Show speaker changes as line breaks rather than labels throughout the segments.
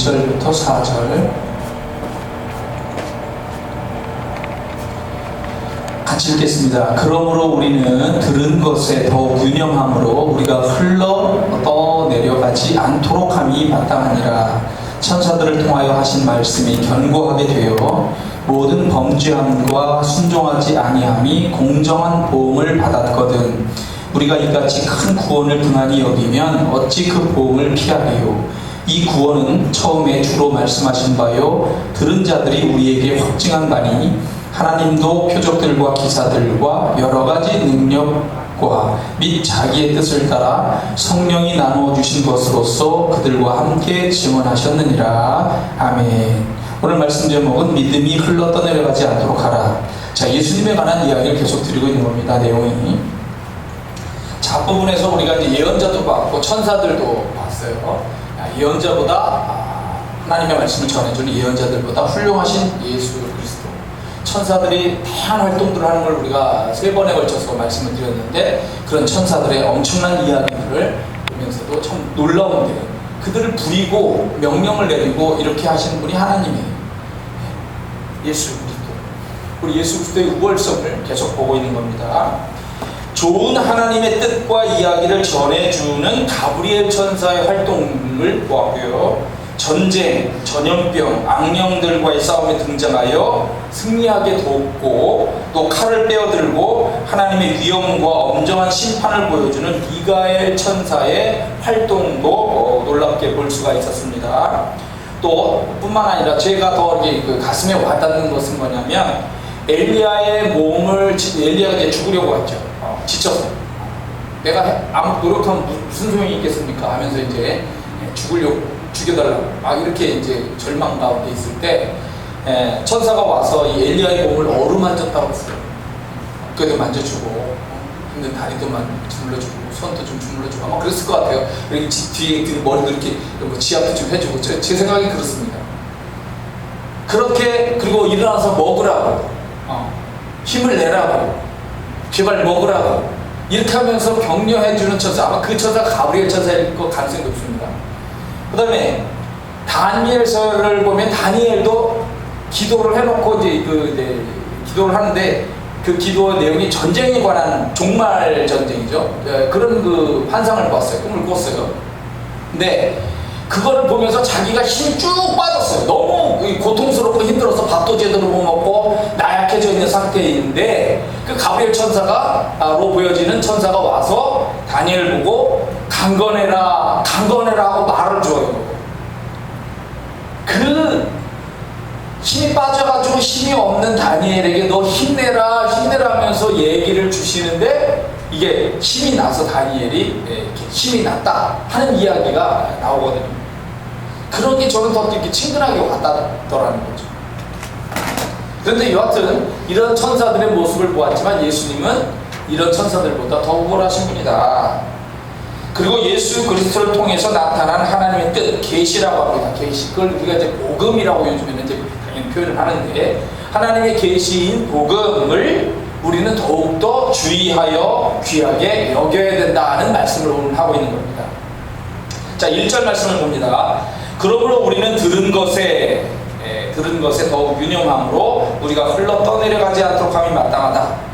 1절부터 4절 같이 읽겠습니다. 그러므로 우리는 들은 것에 더욱 유념함으로 우리가 흘러 떠내려가지 않도록 함이 마땅하니라. 천사들을 통하여 하신 말씀이 견고하게 되어 모든 범죄함과 순종하지 아니함이 공정한 보응을 받았거든. 우리가 이같이 큰 구원을 등한히 여기면 어찌 그 보응을 피하리요. 이 구원은 처음에 주로 말씀하신 바요 들은 자들이 우리에게 확증한 바니 하나님도 표적들과 기사들과 여러 가지 능력과 및 자기의 뜻을 따라 성령이 나누어 주신 것으로서 그들과 함께 증언하셨느니라. 아멘. 오늘 말씀 제목은 믿음이 흘러 떠내려가지 않도록 하라. 자, 예수님에 관한 이야기를 계속 드리고 있는 겁니다. 내용이. 자, 앞부분에서 우리가 이제 예언자도 봤고 천사들도 봤어요. 예언자보다 하나님의 말씀을 전해주는 예언자들보다 훌륭하신 예수 그리스도, 천사들이 다양한 활동들을 하는 걸 우리가 3번에 걸쳐서 말씀을 드렸는데, 그런 천사들의 엄청난 이야기들을 보면서도 참 놀라운데, 그들을 부리고 명령을 내리고 이렇게 하시는 분이 하나님이에요. 예수 그리스도. 우리 예수 그리스도의 우월성을 계속 보고 있는 겁니다. 좋은 하나님의 뜻과 이야기를 전해주는 가브리엘 천사의 활동을 보았고요. 전쟁, 전염병, 악령들과의 싸움에 등장하여 승리하게 돕고, 또 칼을 빼어들고 하나님의 위엄과 엄정한 심판을 보여주는 미가엘 천사의 활동도 놀랍게 볼 수가 있었습니다. 또 뿐만 아니라 제가 더 그 가슴에 와닿는 것은 뭐냐면, 엘리야의 몸을 엘리야가 이제 죽으려고 했죠. 지쳐서 내가 아무 노력하면 무슨 소용이 있겠습니까 하면서 이제 죽여달라고 이렇게 이제 절망 가운데 있을 때 천사가 와서 이 엘리야의 몸을 어루만졌다고 했어요. 그래도 만져주고 힘든 다리도 주물러주고 손도 좀 주물러주고 아마 그랬을 것 같아요. 그리고 뒤에 머리도 이렇게 지압도 좀 해주고 제 생각이 그렇습니다. 그렇게 그리고 일어나서 먹으라고 힘을 내라고 제발 먹으라고 이렇게 하면서 격려해주는 천사, 아마 그 천사가 가브리엘 천사일 것 가능성이 높습니다. 그 다음에 다니엘서를 보면 다니엘도 기도를 해놓고 이제 기도를 하는데, 그 기도 내용이 전쟁에 관한 종말 전쟁이죠. 그런 그 환상을 보았어요. 꿈을 꿨어요. 근데 그거를 보면서 자기가 힘이 쭉 빠졌어요. 너무 고통스럽고 힘들어서 밥도 제대로 못 먹고 나약해져 있는 상태인데, 그 가브리엘 천사가로 보여지는 천사가 와서 다니엘 보고 강건해라 하고 말을 줘요. 그 힘이 빠져가지고 힘이 없는 다니엘에게 너 힘내라 하면서 얘기를 주시는데, 이게 힘이 나서 다니엘이 힘이 났다 하는 이야기가 나오거든요. 그런 게 저는 더 이렇게 친근하게 와닿더라는 거죠. 그런데 여하튼 이런 천사들의 모습을 보았지만 예수님은 이런 천사들보다 더 우월하신 분이다. 그리고 예수 그리스도를 통해서 나타난 하나님의 뜻, 계시라고 합니다. 계시, 그걸 우리가 이제 복음이라고 요즘에는 이제 당연히 표현을 하는데, 하나님의 계시인 복음을 우리는 더욱더 주의하여 귀하게 여겨야 된다는 말씀을 오늘 하고 있는 겁니다. 자, 1절 말씀을 봅니다. 그러므로 우리는 들은 것에 더욱 유념함으로 우리가 흘러 떠내려가지 않도록 함이 마땅하다.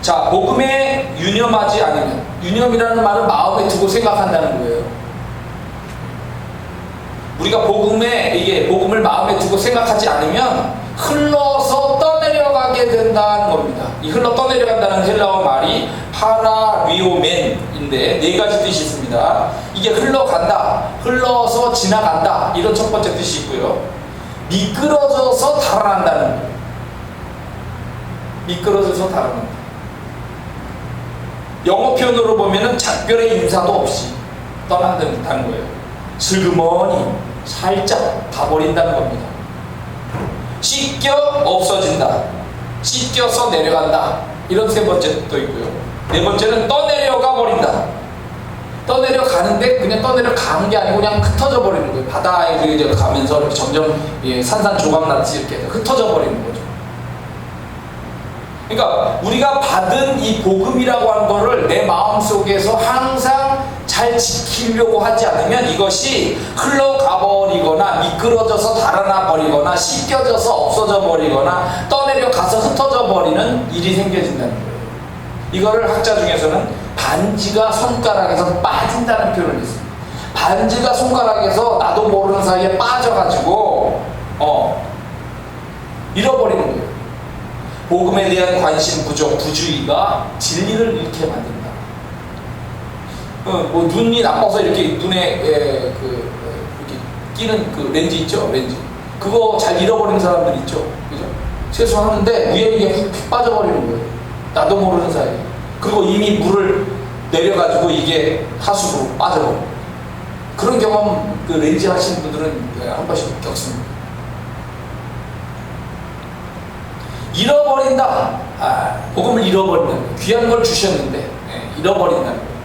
자, 복음에 유념하지 않으면, 유념이라는 말은 마음에 두고 생각한다는 거예요. 우리가 복음을 마음에 두고 생각하지 않으면 흘러서 떠내려가게 된다는 겁니다. 이 흘러 떠내려간다는 헬라어 말이 파라리오멘인데 4가지 뜻이 있습니다. 이게 흘러간다, 흘러서 지나간다, 이런 첫 번째 뜻이 있고요. 미끄러져서 달아난다는 거예요. 미끄러져서 달아난다. 영어 표현으로 보면은 작별의 인사도 없이 떠난다는 거예요. 슬그머니 살짝 가버린다는 겁니다. 씻겨 없어진다, 씻겨서 내려간다, 이런 3번째 뜻도 있고요. 4번째는 떠내려가 버린다. 떠내려가는데 그냥 떠내려가는 게 아니고 그냥 흩어져 버리는 거예요. 바다에 이제 가면서 이렇게 점점 산산조각나듯이 이렇게 흩어져 버리는 거죠. 그러니까 우리가 받은 이 복음이라고 하는 거를 내 마음속에서 항상 잘 지키려고 하지 않으면 이것이 흘러가 버리거나 미끄러져서 달아나 버리거나 씻겨져서 없어져 버리거나 떠내려 가서 흩어져 버리는 일이 생겨진다는 거예요. 이거를 학자 중에서는 반지가 손가락에서 빠진다는 표현을 했습니다. 반지가 손가락에서 나도 모르는 사이에 빠져가지고 잃어버리는 거예요. 복음에 대한 관심 부족, 부주의가 진리를 잃게 만든다. 뭐 눈이 나빠서 이렇게 눈에 이렇게 끼는 그 렌즈 있죠, 렌즈. 그거 잘 잃어버리는 사람들 있죠, 그죠? 세수하는데 우연히 훅 빠져버리는 거예요. 나도 모르는 사이에. 그리고 이미 물을 내려가지고 이게 하수구로 빠져버려. 그런 경험 그 렌즈 하시는 분들은 한 번씩 겪습니다. 잃어버린다. 복음을 잃어버린다. 귀한 걸 주셨는데 잃어버린다는 거예요.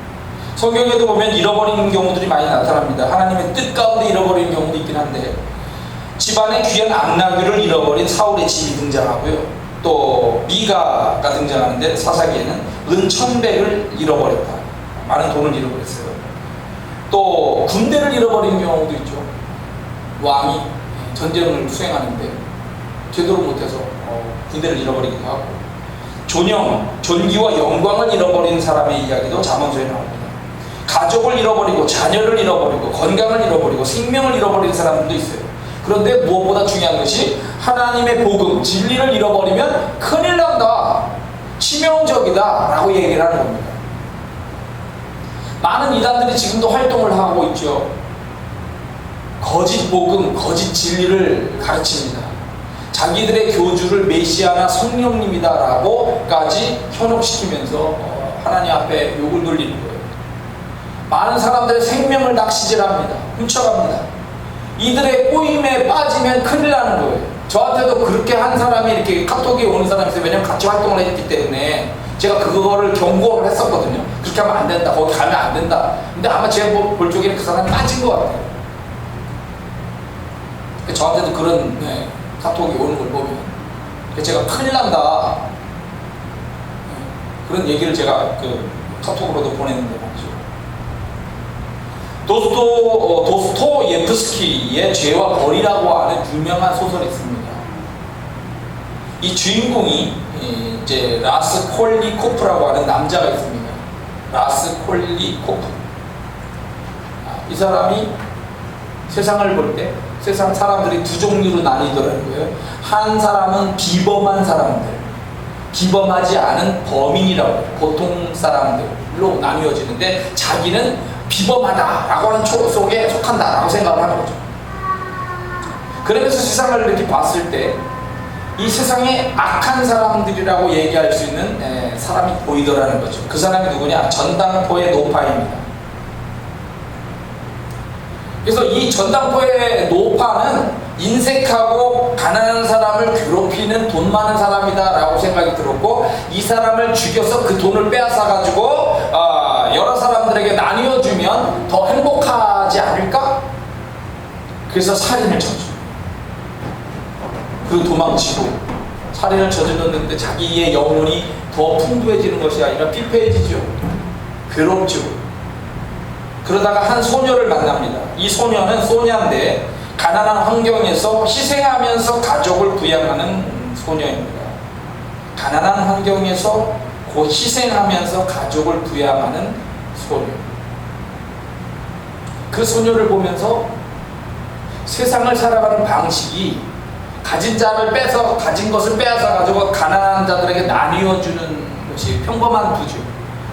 성경에도 보면 잃어버리는 경우들이 많이 나타납니다. 하나님의 뜻 가운데 잃어버리는 경우도 있긴 한데, 집안에 귀한 악나귀를 잃어버린 사울의 집이 등장하고요. 또 미가가 등장하는데 사사기에는 은 1,100을 잃어버렸다. 많은 돈을 잃어버렸어요. 또 군대를 잃어버린 경우도 있죠. 왕이 전쟁을 수행하는데 제대로 못해서 군대를 잃어버리기도 하고, 존귀와 영광을 잃어버린 사람의 이야기도 잠언서에 나옵니다. 가족을 잃어버리고 자녀를 잃어버리고 건강을 잃어버리고 생명을 잃어버린 사람들도 있어요. 그런데 무엇보다 중요한 것이 하나님의 복음, 진리를 잃어버리면 큰일 난다, 치명적이다 라고 얘기를 하는 겁니다. 많은 이단들이 지금도 활동을 하고 있죠. 거짓 복음, 거짓 진리를 가르칩니다. 자기들의 교주를 메시아나 성령님이다 라고까지 현혹시키면서 하나님 앞에 욕을 돌리는 거예요. 많은 사람들의 생명을 낚시질합니다. 훔쳐갑니다. 이들의 꼬임에 빠지면 큰일 나는 거예요. 저한테도 그렇게 한 사람이 이렇게 카톡에 오는 사람이 있어요. 왜냐면 같이 활동을 했기 때문에 제가 그거를 경고를 했었거든요. 그렇게 하면 안 된다. 거기 가면 안 된다. 근데 아마 제가 볼 적에는 그 사람이 빠진 것 같아요. 저한테도 그런 카톡이 오는 걸 보면 제가 큰일 난다, 그런 얘기를 제가 그 카톡으로도 보냈는데 말이죠. 도스토예프스키의 죄와 벌이라고 하는 유명한 소설이 있습니다. 이 주인공이 이제 라스콜리코프라고 하는 남자가 있습니다. 라스콜리코프. 이 사람이 세상을 볼 때 세상 사람들이 두 종류로 나뉘더라는 거예요. 한 사람은 비범한 사람들, 비범하지 않은 범인이라고 해요. 보통 사람들로 나뉘어지는데 자기는 비범하다라고 하는 속에 속한다라고 생각을 하는 거죠. 그러면서 세상을 이렇게 봤을 때 이 세상에 악한 사람들이라고 얘기할 수 있는 사람이 보이더라는 거죠. 그 사람이 누구냐? 전당포의 노파입니다. 그래서 이 전당포의 노파는 인색하고 가난한 사람을 괴롭히는 돈 많은 사람이다 라고 생각이 들었고, 이 사람을 죽여서 그 돈을 빼앗아 가지고 여러 사람들에게 나뉘어주면 더 행복하지 않을까? 그래서 살인을 저지르고, 그리고 도망치고 살인을 저질렀는데 자기의 영혼이 더 풍부해지는 것이 아니라 피폐해지죠. 괴롭죠. 그러다가 한 소녀를 만납니다. 이 소녀는 소녀인데 가난한 환경에서 희생하면서 가족을 부양하는 소녀입니다. 가난한 환경에서 희생하면서 가족을 부양하는 소녀. 그 소녀를 보면서 세상을 살아가는 방식이 가진 것을 빼앗아 가지고 가난한 자들에게 나뉘어주는 것이 평범한 부죠.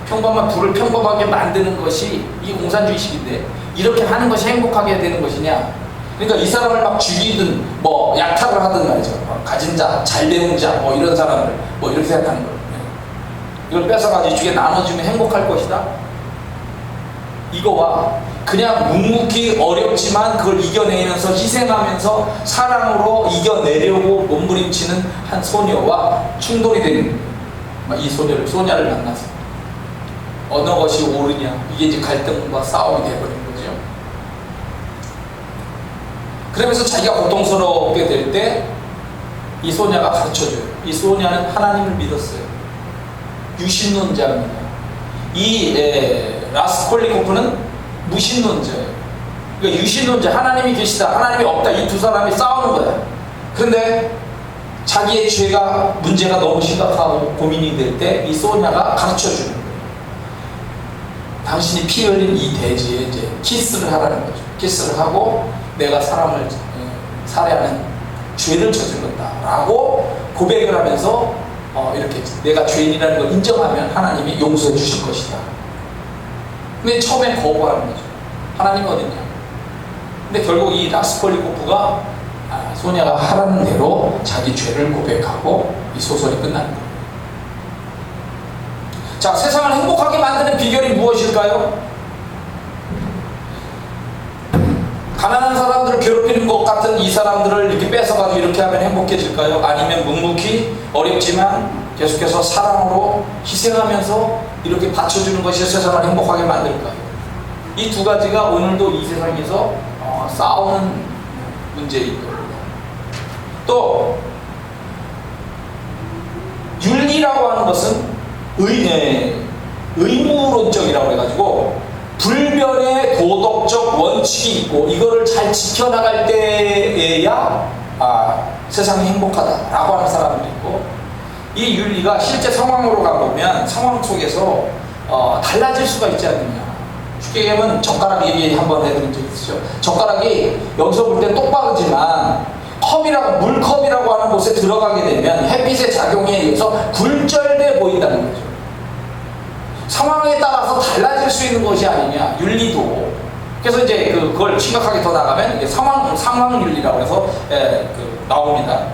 평범한 부를 평범하게 만드는 것이 이 공산주의식인데, 이렇게 하는 것이 행복하게 되는 것이냐? 그러니까 이 사람을 막 죽이든 뭐 약탈을 하든 말이죠. 가진 자, 잘 되는 자, 뭐 이런 사람을 뭐 이렇게 생각하는 거예요. 이걸 뺏어가지고 이쪽에 나눠주면 행복할 것이다. 이거와 그냥 묵묵히 어렵지만 그걸 이겨내면서 희생하면서 사랑으로 이겨내려고 몸부림치는 한 소녀와 충돌이 되는 거예요. 이 소녀를 만나서 어느 것이 옳으냐, 이게 이제 갈등과 싸움이 되어버린 거죠. 그러면서 자기가 고통스럽게 될 때 이 소녀가 가르쳐줘요. 이 소녀는 하나님을 믿었어요. 유신론자입니다. 이 라스콜리코프는 무신론자예요. 그러니까 유신론자, 하나님이 계시다, 하나님이 없다, 이 두 사람이 싸우는 거야. 그런데 자기의 죄가, 문제가 너무 심각하고 고민이 될 때 이 소냐가 가르쳐 주는 거예요. 당신이 피 흘린 이 대지에 이제 키스를 하라는 거죠. 키스를 하고 내가 사람을 살해하는 죄를 저질렀다 라고 고백을 하면서 이렇게 내가 죄인이라는 걸 인정하면 하나님이 용서해 주실 것이다. 근데 처음엔 거부하는 거죠. 하나님 어딨냐. 근데 결국 이 라스콜리코프가 소냐가 하라는 대로 자기 죄를 고백하고 이 소설이 끝나는 거예요. 자, 세상을 행복하게 만드는 비결이 무엇일까요? 가난한 사람들을 괴롭히는 것 같은 이 사람들을 이렇게 뺏어가지고 이렇게 하면 행복해질까요? 아니면 묵묵히 어렵지만 계속해서 사랑으로 희생하면서 이렇게 받쳐주는 것이 세상을 행복하게 만들까요? 이 두 가지가 오늘도 이 세상에서 싸우는 문제인 겁니다. 또 윤리라고 하는 것은 의무론적이라고 해가지고 불변의 도덕적 원칙이 있고 이거를 잘 지켜나갈 때에야 세상이 행복하다라고 하는 사람들이 있고, 이 윤리가 실제 상황으로 가보면 상황 속에서 달라질 수가 있지 않느냐. 쉽게 얘기하면 젓가락 얘기 한번 해드린 적 있으시죠. 젓가락이 여기서 볼 때 똑바르지만 물컵이라고 하는 곳에 들어가게 되면 햇빛의 작용에 의해서 굴절돼 보인다는 거죠. 상황에 따라서 달라질 수 있는 것이 아니냐, 윤리도. 그래서 이제 그걸 심각하게 더 나가면 이게 상황 윤리라고 해서 나옵니다.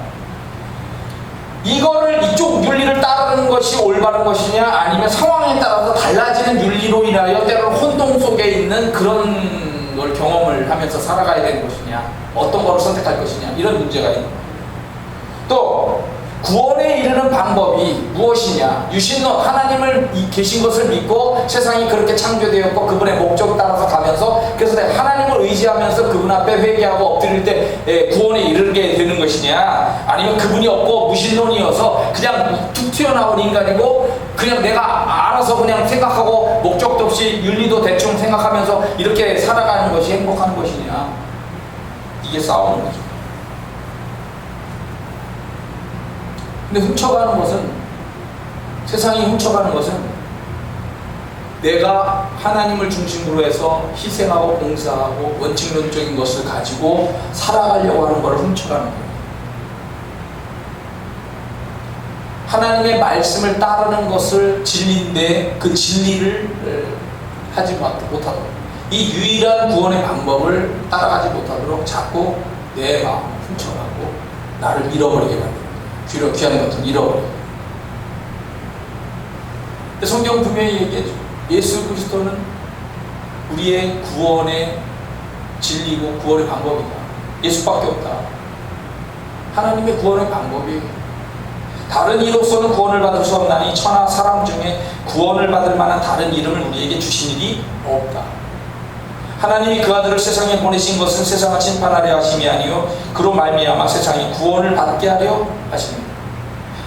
이거를 이쪽 윤리를 따르는 것이 올바른 것이냐, 아니면 상황에 따라서 달라지는 윤리로 인하여 때로는 혼동 속에 있는 그런 걸 경험을 하면서 살아가야 되는 것이냐, 어떤 거를 선택할 것이냐, 이런 문제가 있는 거예요. 또 구원에 이르는 방법이 무엇이냐, 유신론, 하나님을 계신 것을 믿고 세상이 그렇게 창조되었고 그분의 목적을 따라서 가면서, 그래서 하나님을 의지하면서 그분 앞에 회개하고 엎드릴 때 구원에 이르게 되는 것이냐, 아니면 그분이 없고 무신론이어서 그냥 툭 튀어나온 인간이고 그냥 내가 알아서 그냥 생각하고 목적도 없이 윤리도 대충 생각하면서 이렇게 살아가는 것이 행복한 것이냐, 이게 싸우는 거죠. 근데 세상이 훔쳐가는 것은 내가 하나님을 중심으로 해서 희생하고 봉사하고 원칙론적인 것을 가지고 살아가려고 하는 것을 훔쳐가는 거예요. 하나님의 말씀을 따르는 것을 진리인데 그 진리를 하지 못하도록, 이 유일한 구원의 방법을 따라가지 못하도록 자꾸 내 마음을 훔쳐가고 나를 잃어버리게 만듭니다. 귀한 것을 잃어버려요. 성경 분명히 얘기해줘. 예수 그리스도는 우리의 구원의 진리고 구원의 방법이다. 예수밖에 없다. 하나님의 구원의 방법이에요. 다른 이로서는 구원을 받을 수 없나니 천하 사람 중에 구원을 받을 만한 다른 이름을 우리에게 주신 일이 없다. 하나님이 그 아들을 세상에 보내신 것은 세상을 심판하려 하심이 아니요 그로 말미암아 세상이 구원을 받게 하려 하십니다.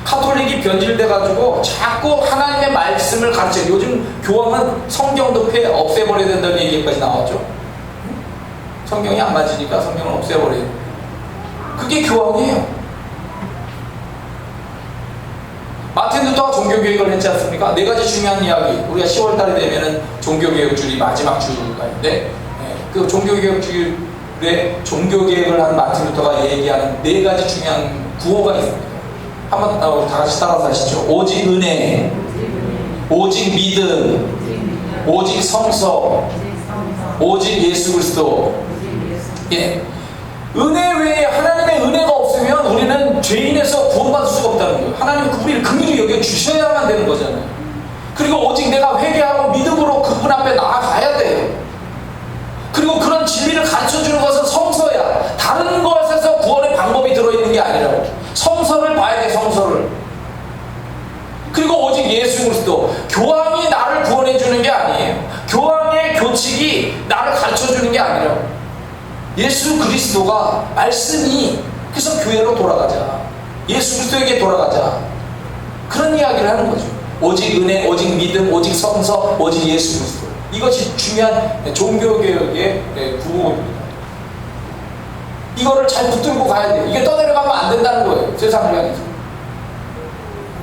카톨릭이 변질돼가지고 자꾸 하나님의 말씀을 가르쳐요. 요즘 교황은 성경도 없애버려야 된다는 얘기까지 나왔죠. 성경이 안 맞으니까 성경을 없애버려요. 그게 교황이에요. 마틴 루터가 종교개혁을 했지 않습니까? 네 가지 중요한 이야기. 우리가 10월달에 되면은 종교개혁주의 마지막 주가 있는데, 그 종교개혁주의 종교개혁을 한 마틴 루터가 얘기하는 네 가지 중요한 구호가 있습니다. 한번 다 같이 따라서 하시죠. 오직 은혜, 오직 믿음, 오직 성서, 오직 예수 그리스도. 예. 은혜 외에 하나님의 은혜가 없으면 우리는 죄인에서 구원받을 수가 없다는 거예요. 하나님은 우리를 긍휼히 여겨 주셔야만 되는 거잖아요. 그리고 오직 내가 회개하고 믿음으로 그분 앞에 나아가야 돼요. 그리고 그런 진리를 가르쳐주는 것은 성서야. 다른 것에서 구원의 방법이 들어있는 게 아니라고. 성서를 봐야 돼, 성서를. 그리고 오직 예수 그리스도. 교황이 나를 구원해주는 게 아니에요. 교황의 교칙이 나를 가르쳐주는 게 아니라고. 예수 그리스도가 말씀이, 그래서 교회로 돌아가자, 예수 그리스도에게 돌아가자, 그런 이야기를 하는 거죠. 오직 은혜, 오직 믿음, 오직 성서, 오직 예수 그리스도.
이것이 중요한 종교개혁의 구호입니다. 이거를 잘 붙들고 가야 돼요. 이게 떠내려가면 안 된다는 거예요. 세상을 향해서.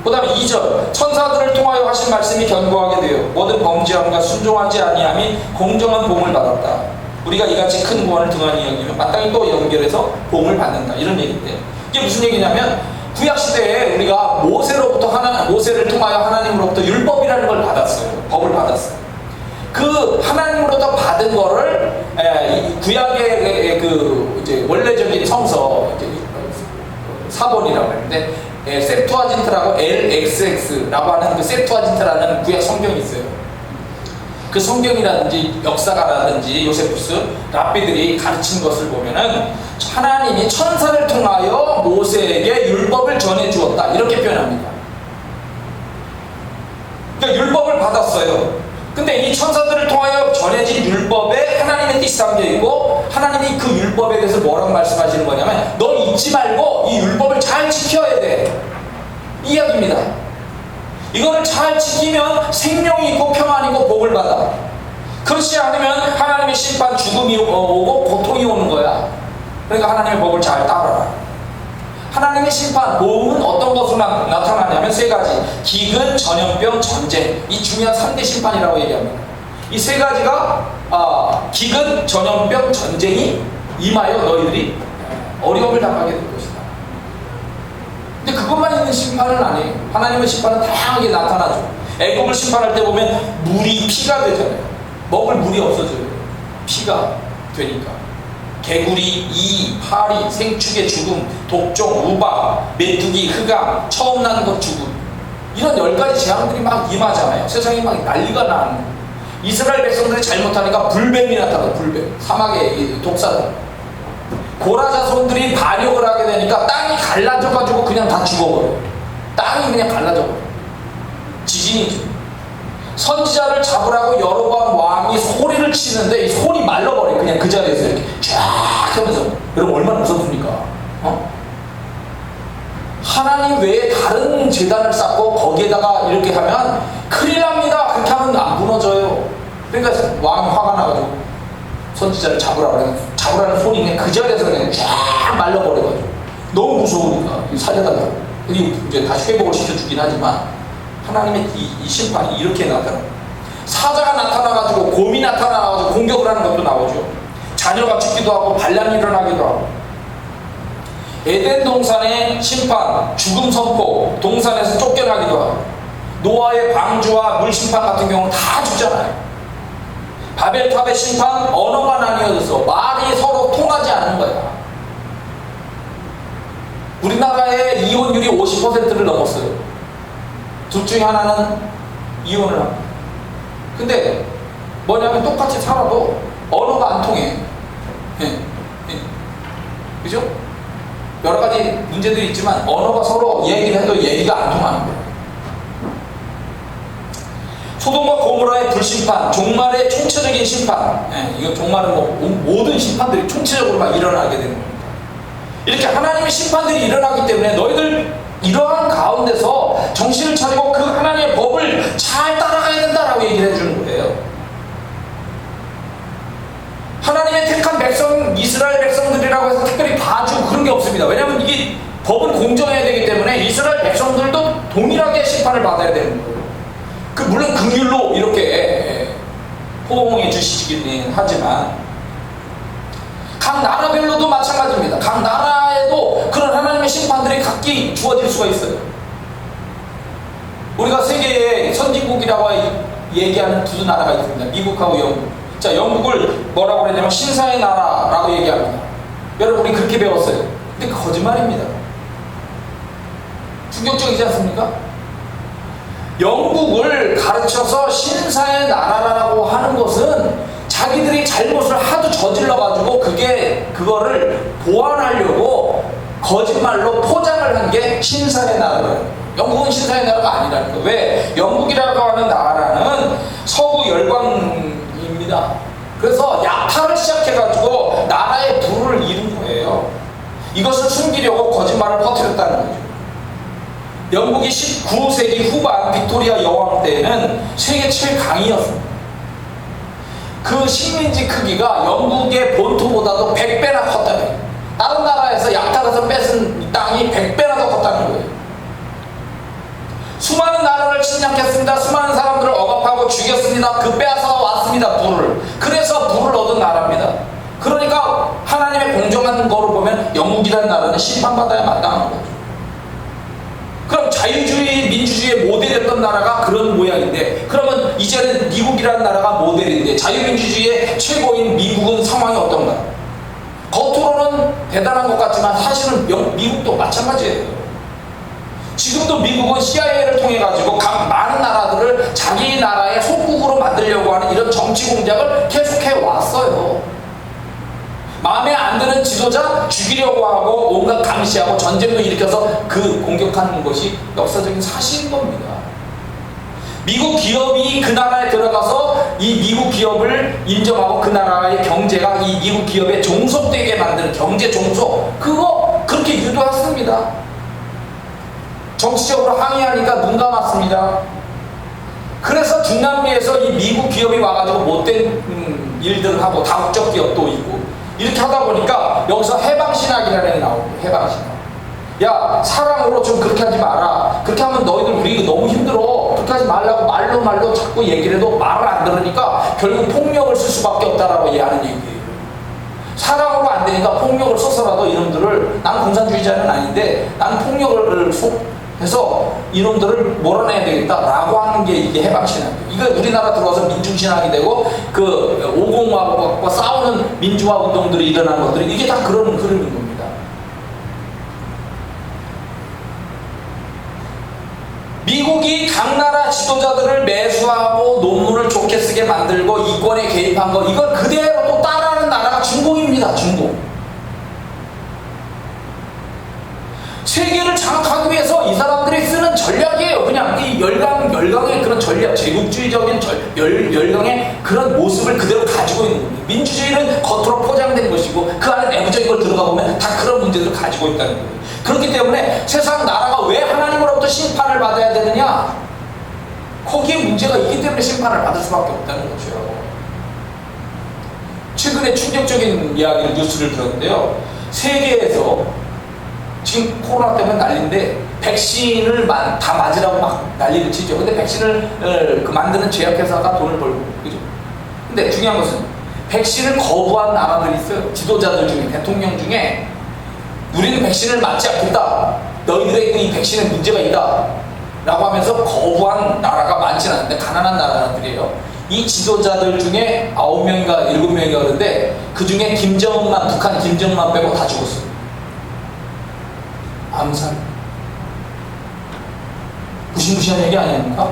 그 다음에 2절, 천사들을 통하여 하신 말씀이 견고하게 되어 모든 범죄함과 순종하지 아니함이 공정한 복을 받았다. 우리가 이같이 큰 구원을 등한히 여기면 마땅히 또 연결해서 복을 받는다. 이런 얘기인데, 이게 무슨 얘기냐면 구약시대에 우리가 모세를 통하여 하나님으로부터 율법이라는 걸 받았어요. 법을 받았어요. 그 하나님으로부터 받은 거를 구약의 그 이제 원래적인 성서 사본이라고 하는데 셉투아진트라고 LXX라고 하는 그 셉투아진트라는 구약 성경이 있어요. 그 성경이라든지 역사가라든지 요세푸스 랍비들이 가르친 것을 보면은 하나님이 천사를 통하여 모세에게 율법을 전해 주었다 이렇게 표현합니다. 그러니까 율법을 받았어요. 근데 이 천사들을 통하여 전해진 율법에 하나님의 뜻이 담겨 있고, 하나님이 그 율법에 대해서 뭐라고 말씀하시는 거냐면 너 잊지 말고 이 율법을 잘 지켜야 돼, 이 이야기입니다. 이거를 잘 지키면 생명이 있고 평안이 있고 복을 받아. 그렇지 않으면 하나님의 심판, 죽음이 오고 고통이 오는 거야. 그러니까 하나님의 법을 잘 따라라. 하나님의 심판, 보응은 어떤 것으로 나타나냐면 세 가지. 기근, 전염병, 전쟁. 이 중요한 3대 심판이라고 얘기합니다. 이 세 가지가 기근, 전염병, 전쟁이 임하여 너희들이 어려움을 당하게 될 것이다. 근데 그것만 있는 심판은 아니에요. 하나님의 심판은 다양하게 나타나죠. 애국을 심판할 때 보면 물이 피가 되잖아요. 먹을 물이 없어져요. 피가 되니까. 개구리, 이, 파리, 생축의 죽음, 독종, 우박, 메뚜기, 흑암, 처음 나는 것 죽음, 이런 10가지 재앙들이 막 임하잖아요. 세상이 막 난리가 나는. 이스라엘 백성들이 잘못하니까 불뱀이 나타나요. 불뱀, 사막의 독사들. 고라 자손들이 반역을 하게 되니까 땅이 갈라져가지고 그냥 다 죽어버려요. 땅이 그냥 갈라져버려요. 지진이죠. 선지자를 잡으라고 여로보암 왕이 소리를 치는데 이 손이 말라버려요. 그냥 그 자리에서 이렇게 쫙 하면서. 여러분 얼마나 무섭습니까? 하나님 외에 다른 재단을 쌓고 거기에다가 이렇게 하면 큰일 납니다. 그렇게 하면 안 무너져요. 그러니까 왕이 화가 나가지고 선지자를 잡으라는 손이 그냥 그 자리에서 그냥 쫙 말라버려가지고 너무 무서우니까 살려달라고. 이제 다시 회복을 시켜주긴 하지만 하나님의 이 심판이 이렇게 나타나요. 사자가 나타나가지고, 곰이 나타나가지고 공격을 하는 것도 나오죠. 자녀가 죽기도 하고 반란이 일어나기도 하고. 에덴 동산의 심판, 죽음 선포, 동산에서 쫓겨나기도 하고, 노아의 방주와 물 심판 같은 경우는 다 주잖아요. 바벨탑의 심판, 언어가 나뉘어져서 말이 서로 통하지 않는 거야. 우리나라의 이혼율이 50%를 넘었어요. 둘 중에 하나는 이혼을 합니다. 근데 뭐냐면 똑같이 살아도 언어가 안 통해. 그죠? 여러 가지 문제들이 있지만 언어가 서로 얘기를 해도 얘기가 안 통하는 거예요. 소돔과 고모라의 불심판, 종말의 총체적인 심판. 이거 종말은 모든 심판들이 총체적으로 막 일어나게 되는 겁니다. 이렇게 하나님의 심판들이 일어나기 때문에 너희들 이러한 가운데서 정신을 차리고 그 하나님의 법을 잘 따라가야 된다라고 얘기를 해주는 거예요. 하나님의 택한 백성, 이스라엘 백성들이라고 해서 특별히 봐주고 그런 게 없습니다. 왜냐하면 이게 법은 공정해야 되기 때문에 이스라엘 백성들도 동일하게 심판을 받아야 되는 거예요. 물론 긍휼로 이렇게 포옹해 주시긴 하지만 각 나라별로도 마찬가지입니다. 각 나라에도 그런 하나님의 심판들이 각기 주어질 수가 있어요. 우리가 세계의 선진국이라고 얘기하는 두 나라가 있습니다. 미국하고 영국. 자, 영국을 뭐라고 그러냐면 신사의 나라라고 얘기합니다. 여러분 우리 그렇게 배웠어요. 근데 그 거짓말입니다. 충격적이지 않습니까? 영국을 가르쳐서 신사의 나라라고 하는 것은 자기들이 잘못을 하도 저질러가지고 그거를 보완하려고 거짓말로 포장을 한 게 신사의 나라예요. 영국은 신사의 나라가 아니라는 거예요. 왜? 영국이라고 하는 나라는 서구 열강입니다. 그래서 약탈을 시작해가지고 나라의 부를 이룬 거예요. 이것을 숨기려고 거짓말을 퍼뜨렸다는 거죠. 영국이 19세기 후반 빅토리아 여왕 때에는 세계 최강이었습니다. 그 식민지 크기가 영국의 본토보다도 100배나 컸다는 거예요. 다른 나라에서 약탈해서 뺏은 땅이 100배나 더 컸다는 거예요. 수많은 나라를 침략했습니다. 수많은 사람들을 억압하고 죽였습니다. 그 빼앗아 왔습니다. 부를. 그래서 부를 얻은 나라입니다. 그러니까 하나님의 공정한 거로 보면 영국이라는 나라는 심판받아야 마땅한 거죠. 그럼 자유주의, 민주주의의 모델이었던 나라가 그런 모양인데, 그러면 이제는 미국이라는 나라가 모델인데, 자유민주주의의 최고인 미국은 상황이 어떤가? 겉으로는 대단한 것 같지만 사실은 미국도 마찬가지예요. 지금도 미국은 CIA를 통해 가지고 각 많은 나라들을 자기 나라의 속국으로 만들려고 하는 이런 정치 공작을 계속해 왔어요. 마음에 안 드는 지도자 죽이려고 하고 온갖 감시하고 전쟁도 일으켜서 그 공격하는 것이 역사적인 사실인 겁니다. 미국 기업이 그 나라에 들어가서 이 미국 기업을 인정하고 그 나라의 경제가 이 미국 기업에 종속되게 만드는 경제 종속, 그거 그렇게 유도했습니다. 정치적으로 항의하니까 눈 감았습니다. 그래서 중남미에서 이 미국 기업이 와가지고 못된 일들을 하고 다국적 기업도 있고 이렇게 하다 보니까 여기서 해방신학이라는 게 나옵니다. 해방신학. 야, 사랑으로 좀 그렇게 하지 마라. 그렇게 하면 너희들 우리 너무 힘들어. 그렇게 하지 말라고 말로 자꾸 얘기를 해도 말을 안 들으니까 결국 폭력을 쓸 수밖에 없다라고 얘기하는 얘기예요. 사랑으로 안 되니까 폭력을 써서라도 이놈들을, 난 공산주의자는 아닌데 난 폭력을 해서 이놈들을 몰아내야 되겠다라고 하는 게 이게 해방신학이에요. 이거 우리나라 들어와서 민중신학이 되고 그 50하고 싸우는 민주화 운동들이 일어난 것들이 이게 다 그런 흐름인 겁니다. 미국이 각 나라 지도자들을 매수하고 논문을 좋게 쓰게 만들고 이권에 개입한 거, 이걸 그대로 또 따라하는 나라가 중국입니다. 중국. 세계를 장악하기 위해서 이 사람들이 쓰는 전략이에요. 그냥 이 열강의 그런 전략, 제국주의적인 열강의 그런 모습을 그대로 가지고 있는 겁니다. 민주주의는 겉으로 포장된 것이고 그 안에 내부적인 걸 들어가 보면 다 그런 문제들을 가지고 있다는 거예요. 그렇기 때문에 세상 나라가 왜 하나님으로부터 심판을 받아야 되느냐? 거기에 문제가 있기 때문에 심판을 받을 수밖에 없다는 거죠. 최근에 충격적인 이야기를 뉴스를 들었는데요. 세계에서 지금 코로나 때문에 난리인데 백신을 다 맞으라고 막 난리를 치죠. 근데 백신을 만드는 제약회사가 돈을 벌고, 그죠? 근데 중요한 것은 백신을 거부한 나라들이 있어요. 지도자들 중에, 대통령 중에 우리는 백신을 맞지 않겠다. 너희들의 이 백신에 문제가 있다. 라고 하면서 거부한 나라가 많지는 않은데 가난한 나라들이에요. 이 지도자들 중에 9명인가 7명인가 그런데 그 중에 김정은만, 북한 김정은만 빼고 다 죽었어요. 암살. 무시무시한 얘기 아닙니까?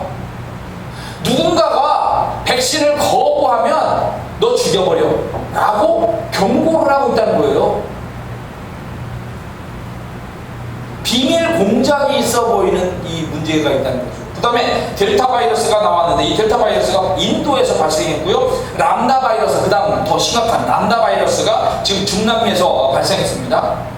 누군가가 백신을 거부하면 너 죽여버려 라고 경고를 하고 있다는 거예요. 비밀 공작이 있어 보이는 이 문제가 있다는 거죠. 그 다음에 델타 바이러스가 나왔는데 이 델타 바이러스가 인도에서 발생했고요. 람다 바이러스, 그 다음 더 심각한 람다 바이러스가 지금 중남미에서 발생했습니다.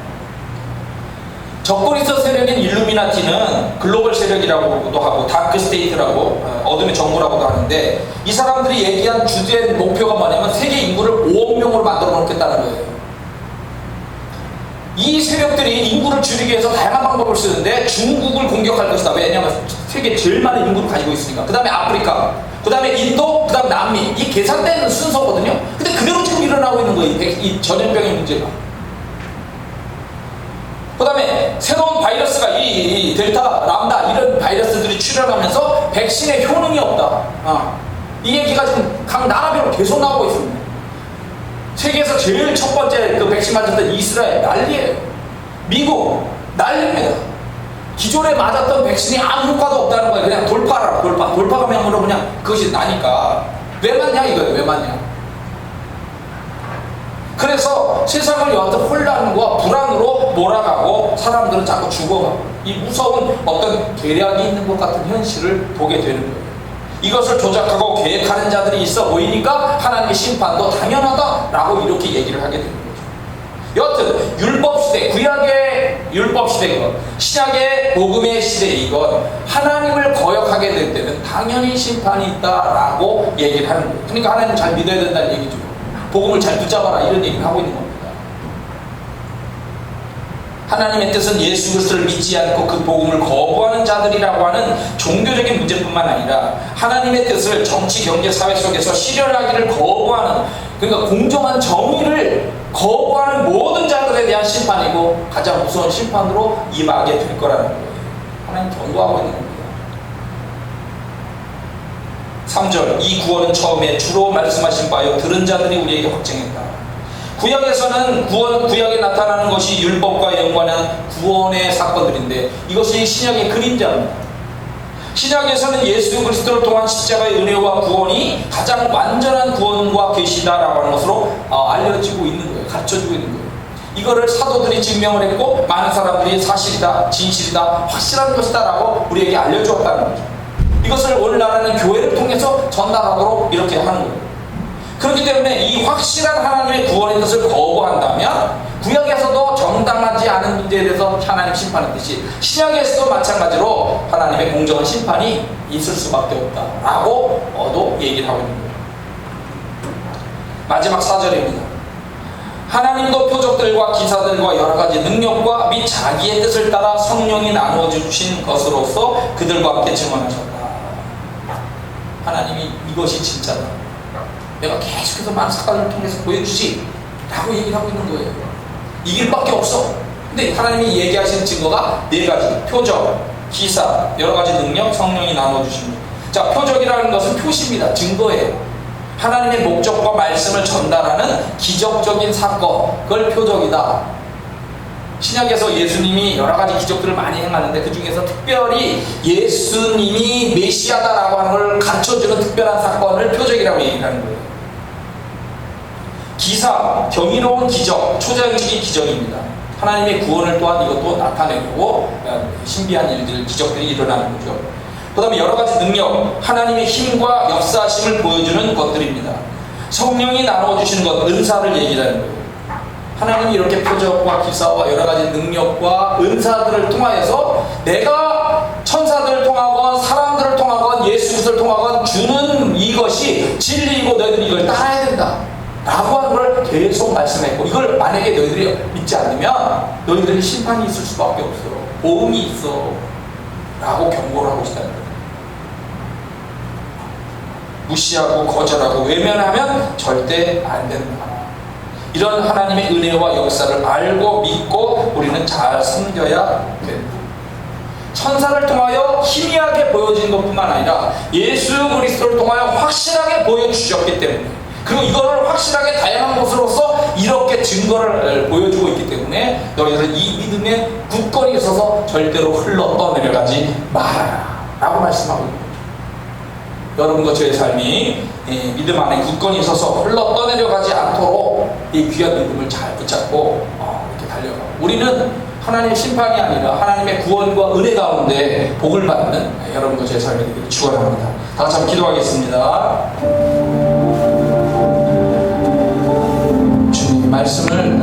적그리스도 세력인 일루미나티는 글로벌 세력이라고도 하고 다크 스테이트라고, 어둠의 정부라고도 하는데, 이 사람들이 얘기한 주된 목표가 뭐냐면 세계 인구를 5억 명으로 만들어 놓겠다는 거예요. 이 세력들이 인구를 줄이기 위해서 다양한 방법을 쓰는데 중국을 공격할 것이다. 왜냐하면 세계 제일 많은 인구를 가지고 있으니까. 그 다음에 아프리카, 그 다음에 인도, 그 다음 남미. 이 계산되는 순서거든요. 근데 그대로 지금 일어나고 있는 거예요. 이 전염병의 문제가. 그 다음에 새로운 바이러스가 이 델타, 람다 이런 바이러스들이 출현하면서 백신에 효능이 없다. 이 얘기가 지금 각 나라별로 계속 나오고 있습니다. 세계에서 제일 첫 번째 그 백신 맞았던 이스라엘 난리예요. 미국 난리입니다. 기존에 맞았던 백신이 아무 효과도 없다는 거예요. 그냥 돌파 감염으로 그냥 그것이 나니까. 왜 맞냐 이거예요. 왜 맞냐. 그래서 세상을 여하튼 혼란과 불안으로 몰아가고 사람들은 자꾸 죽어가고 이 무서운 어떤 계략이 있는 것 같은 현실을 보게 되는 거예요. 이것을 조작하고 계획하는 자들이 있어 보이니까 하나님의 심판도 당연하다라고 이렇게 얘기를 하게 되는 거죠. 여하튼 율법시대, 구약의 율법 시대건 신약의 복음의 시대이건 하나님을 거역하게 될 때는 당연히 심판이 있다라고 얘기를 하는 거예요. 그러니까 하나님 잘 믿어야 된다는 얘기죠. 복음을 잘 붙잡아라 이런 얘기를 하고 있는 겁니다. 하나님의 뜻은 예수 그리스도를 믿지 않고 그 복음을 거부하는 자들이라고 하는 종교적인 문제뿐만 아니라 하나님의 뜻을 정치, 경제, 사회 속에서 실현하기를 거부하는, 그러니까 공정한 정의를 거부하는 모든 자들에 대한 심판이고 가장 무서운 심판으로 임하게 될 거라는 거예요. 하나님 경고하고 있는 겁니다. 3절, 이 구원은 처음에 주로 말씀하신 바요 들은 자들이 우리에게 확증했다. 구약에서는 구약에 나타나는 것이 율법과 연관한 구원의 사건들인데 이것이 신약의 그림자입니다. 신약에서는 예수 그리스도를 통한 십자가의 은혜와 구원이 가장 완전한 구원과 계시다라고 하는 것으로 알려지고 있는 거예요. 가르쳐주고 있는 거예요. 이거를 사도들이 증명을 했고 많은 사람들이 사실이다, 진실이다, 확실한 것이다라고 우리에게 알려주었다는 거죠. 이것을 오늘날에는 교회를 통해서 전달하도록 이렇게 하는 거예요. 그렇기 때문에 이 확실한 하나님의 구원의 뜻을 거부한다면 구약에서도 정당하지 않은 문제에 대해서 하나님 심판했듯이 신약에서도 마찬가지로 하나님의 공정한 심판이 있을 수밖에 없다라고 얘기를 하고 있는 거예요. 마지막 4절입니다. 하나님도 표적들과 기사들과 여러가지 능력과 및 자기의 뜻을 따라 성령이 나누어 주신 것으로서 그들과 함께 증언하셨다. 하나님이 이것이 진짜다, 내가 계속해서 많은 사건을 통해서 보여주지 라고 얘기를 하고 있는 거예요. 이 길밖에 없어. 근데 하나님이 얘기하시는 증거가 4가지: 표적, 기사, 여러가지 능력, 성령이 나눠주신 것. 자, 표적이라는 것은 표시입니다. 증거예요. 하나님의 목적과 말씀을 전달하는 기적적인 사건, 그걸 표적이다. 신약에서 예수님이 여러가지 기적들을 많이 행하는데 그 중에서 특별히 예수님이 메시아다라고 하는 걸 가르쳐주는 특별한 사건을 표적이라고 얘기하는 거예요. 기사, 경이로운 기적, 초자연적인 기적입니다. 하나님의 구원을 또한 이것도 나타내고 신비한 일들, 기적들이 일어나는 거죠. 그 다음에 여러가지 능력, 하나님의 힘과 역사하심을 보여주는 것들입니다. 성령이 나눠주시는 것, 은사를 얘기하는 거예요. 하나님이 이렇게 표적과 기사와 여러가지 능력과 은사들을 통하여서 내가 천사들을 통하건 사람들을 통하건 예수 그리스도를 통하건 주는 이것이 진리이고 너희들이 이걸 따라야 된다 라고 하는 걸 계속 말씀했고, 이걸 만약에 너희들이 믿지 않으면 너희들이 심판이 있을 수밖에 없어, 보응이 있어 라고 경고를 하고 있다는 거예요. 무시하고 거절하고 외면하면 절대 안 된다. 이런 하나님의 은혜와 역사를 알고 믿고 우리는 잘 섬겨야 된다. 천사를 통하여 희미하게 보여진 것뿐만 아니라 예수 그리스도를 통하여 확실하게 보여주셨기 때문에, 그리고 이거를 확실하게 다양한 것으로서 이렇게 증거를 보여주고 있기 때문에 너희들은 이 믿음에 굳건히 있어서 절대로 흘러 떠내려가지 말아라 라고 말씀하고 있습니다. 여러분과 저의 삶이 믿음 안에 굳건히 있어서 흘러 떠내려가지 않도록 이 귀한 믿음을 잘 붙잡고 이렇게 달려가고, 우리는 하나님의 심판이 아니라 하나님의 구원과 은혜 가운데 복을 받는 여러분과 저의 삶이 되기를 축원합니다. 다 같이 한번 기도하겠습니다. 주님 말씀을